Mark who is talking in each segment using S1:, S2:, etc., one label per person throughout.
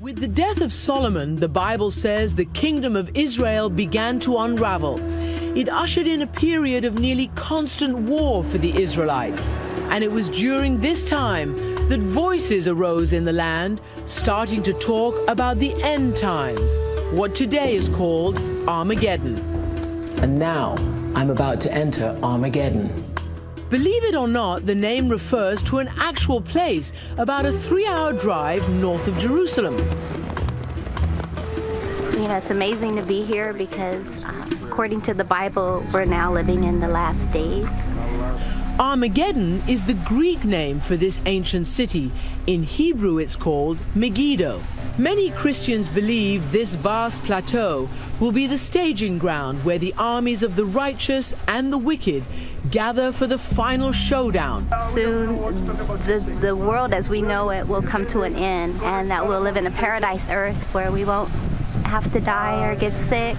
S1: With the death of Solomon, the Bible says the kingdom of Israel began to unravel. It ushered in a period of nearly constant war for the Israelites. And it was during this time that voices arose in the land, starting to talk about the end times, what today is called Armageddon.
S2: And now I'm about to enter Armageddon.
S1: Believe it or not, the name refers to an actual place about a 3-hour drive north of Jerusalem.
S3: You know, it's amazing to be here because according to the Bible, we're now living in the last days.
S1: Armageddon is the Greek name for this ancient city. In Hebrew, it's called Megiddo. Many Christians believe this vast plateau will be the staging ground where the armies of the righteous and the wicked gather for the final showdown.
S3: Soon, the world as we know it will come to an end, and that we'll live in a paradise earth where we won't have to die or get sick.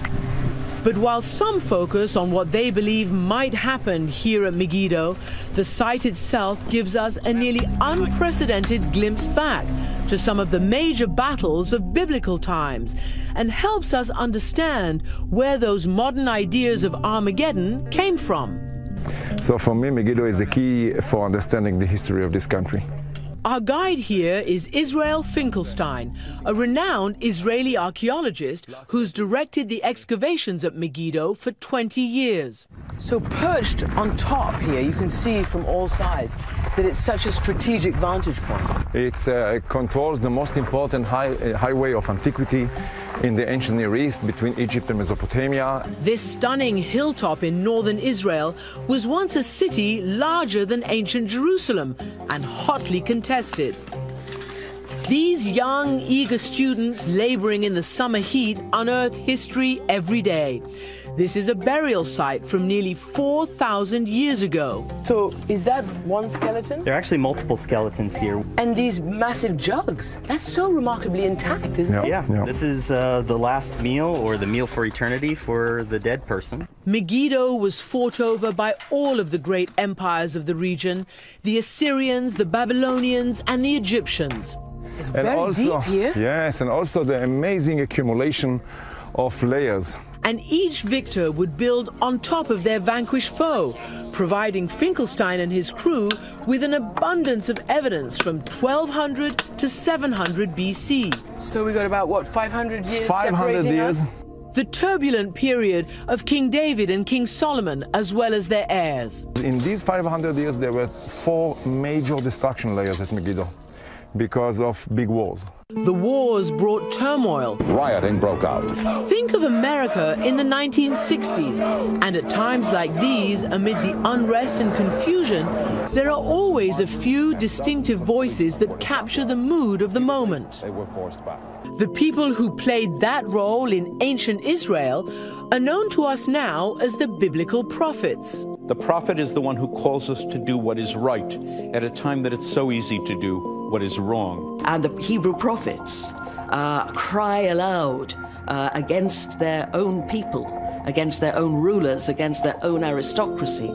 S1: But while some focus on what they believe might happen here at Megiddo, the site itself gives us a nearly unprecedented glimpse back to some of the major battles of biblical times and helps us understand where those modern ideas of Armageddon came from.
S4: So for me, Megiddo is a key for understanding the history of this country.
S1: Our guide here is Israel Finkelstein, a renowned Israeli archaeologist who's directed the excavations at Megiddo for 20 years.
S2: So perched on top here, you can see from all sides that it's such a strategic vantage point.
S4: It controls the most important highway of antiquity in the ancient Near East between Egypt and Mesopotamia.
S1: This stunning hilltop in northern Israel was once a city larger than ancient Jerusalem and hotly contested. These young, eager students laboring in the summer heat unearth history every day. This is a burial site from nearly 4,000 years ago.
S2: So is that one skeleton?
S5: There are actually multiple skeletons here.
S2: And these massive jugs, that's so remarkably intact, isn't it?
S5: Yeah. This is the last meal, or the meal for eternity, for the dead person.
S1: Megiddo was fought over by all of the great empires of the region, the Assyrians, the Babylonians, and the Egyptians.
S2: It's very deep here.
S4: Yes, and also the amazing accumulation of layers.
S1: And each victor would build on top of their vanquished foe, providing Finkelstein and his crew with an abundance of evidence from 1200 to 700 BC.
S2: So we got about, what, 500 years
S4: 500 years.
S2: Us?
S1: The turbulent period of King David and King Solomon, as well as their heirs.
S4: In these 500 years, there were 4 major destruction layers at Megiddo because of big wars.
S1: The wars brought turmoil.
S6: Rioting broke out.
S1: Think of America in the 1960s, and at times like these, amid the unrest and confusion, there are always a few distinctive voices that capture the mood of the moment.
S6: They were forced back.
S1: The people who played that role in ancient Israel are known to us now as the biblical prophets.
S7: The prophet is the one who calls us to do what is right at a time that it's so easy to do what is wrong.
S8: And the Hebrew prophets cry aloud against their own people, against their own rulers, against their own aristocracy,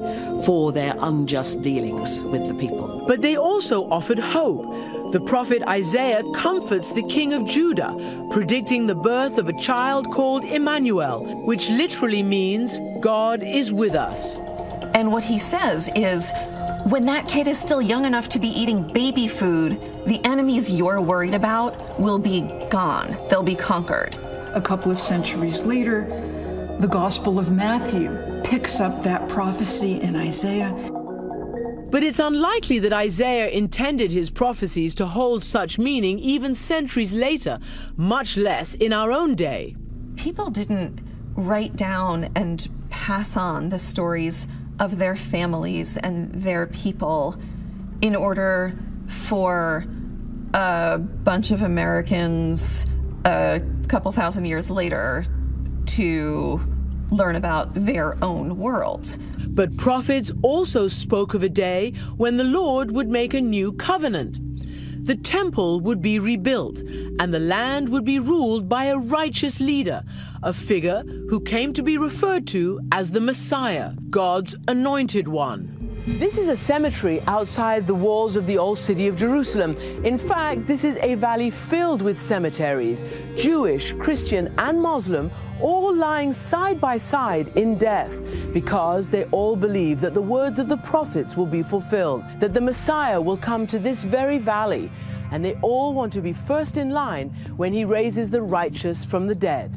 S8: for their unjust dealings with the people.
S1: But they also offered hope. The prophet Isaiah comforts the king of Judah, predicting the birth of a child called Emmanuel, which literally means God is with us.
S9: And what he says is, when that kid is still young enough to be eating baby food, the enemies you're worried about will be gone. They'll be conquered.
S10: A couple of centuries later, the Gospel of Matthew picks up that prophecy in Isaiah.
S1: But it's unlikely that Isaiah intended his prophecies to hold such meaning even centuries later, much less in our own day.
S9: People didn't write down and pass on the stories of their families and their people in order for a bunch of Americans a couple thousand years later to learn about their own worlds.
S1: But prophets also spoke of a day when the Lord would make a new covenant. The temple would be rebuilt, and the land would be ruled by a righteous leader, a figure who came to be referred to as the Messiah, God's anointed one.
S2: This is a cemetery outside the walls of the old city of Jerusalem. In fact, this is a valley filled with cemeteries, Jewish, Christian, and Muslim, all lying side by side in death, because they all believe that the words of the prophets will be fulfilled, that the Messiah will come to this very valley, and they all want to be first in line when he raises the righteous from the dead.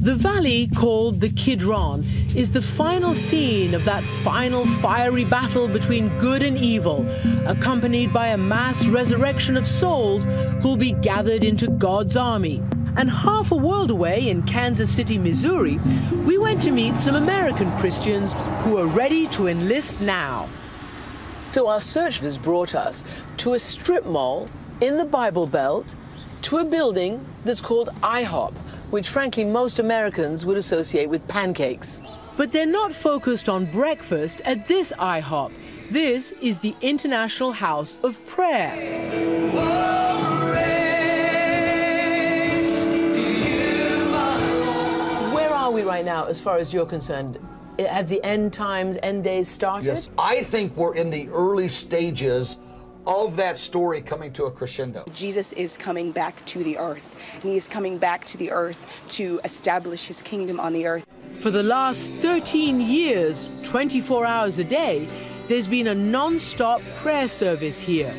S1: The valley, called the Kidron, is the final scene of that final fiery battle between good and evil, accompanied by a mass resurrection of souls who'll be gathered into God's army. And half a world away in Kansas City, Missouri, we went to meet some American Christians who are ready to enlist now.
S2: So our search has brought us to a strip mall in the Bible Belt, to a building that's called IHOP, which frankly most Americans would associate with pancakes.
S1: But they're not focused on breakfast at this IHOP. This is the International House of Prayer.
S2: Where are we right now as far as you're concerned? Have the end times, end days started?
S11: Yes, I think we're in the early stages of that story coming to a crescendo.
S12: Jesus is coming back to the earth, and he is coming back to the earth to establish his kingdom on the earth.
S1: For the last 13 years, 24 hours a day, there's been a non-stop prayer service here.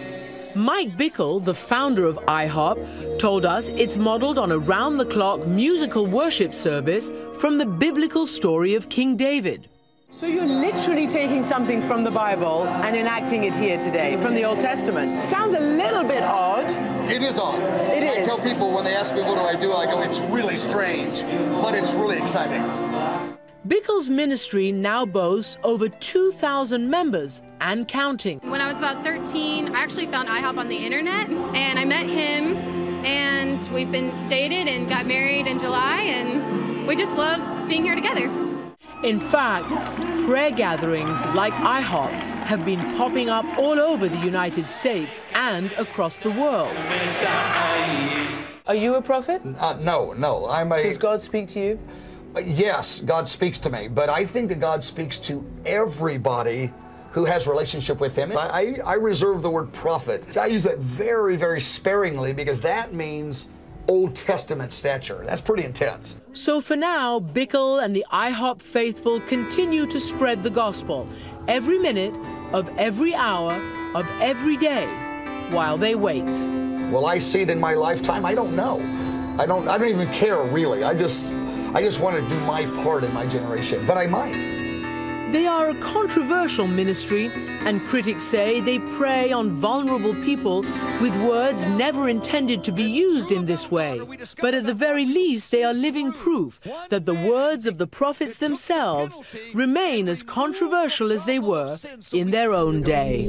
S1: Mike Bickle, the founder of IHOP, told us it's modeled on a round-the-clock musical worship service from the biblical story of King David.
S2: So you're literally taking something from the Bible and enacting it here today, from the Old Testament. Sounds a little bit odd.
S11: It is odd.
S2: It is.
S11: I tell people when they ask me what do I do, I go, it's really strange, but it's really exciting.
S1: Bickle's ministry now boasts over 2,000 members and counting.
S13: When I was about 13, I actually found IHOP on the internet, and I met him, and we've been dated and got married in July, and we just love being here together.
S1: In fact, prayer gatherings like IHOP have been popping up all over the United States and across the world.
S2: Are you a prophet?
S11: No, I'm a...
S2: Does God speak to you?
S11: Yes, God speaks to me, but I think that God speaks to everybody who has a relationship with him. I reserve the word prophet. I use that very, very sparingly because that means Old Testament stature. That's pretty intense.
S1: So for now, Bickle and the IHOP faithful continue to spread the gospel every minute of every hour of every day while they wait.
S11: Will I see it in my lifetime? I don't know. I don't even care really. I just want to do my part in my generation, but I might.
S1: They are a controversial ministry, and critics say they prey on vulnerable people with words never intended to be used in this way. But at the very least, they are living proof that the words of the prophets themselves remain as controversial as they were in their own day.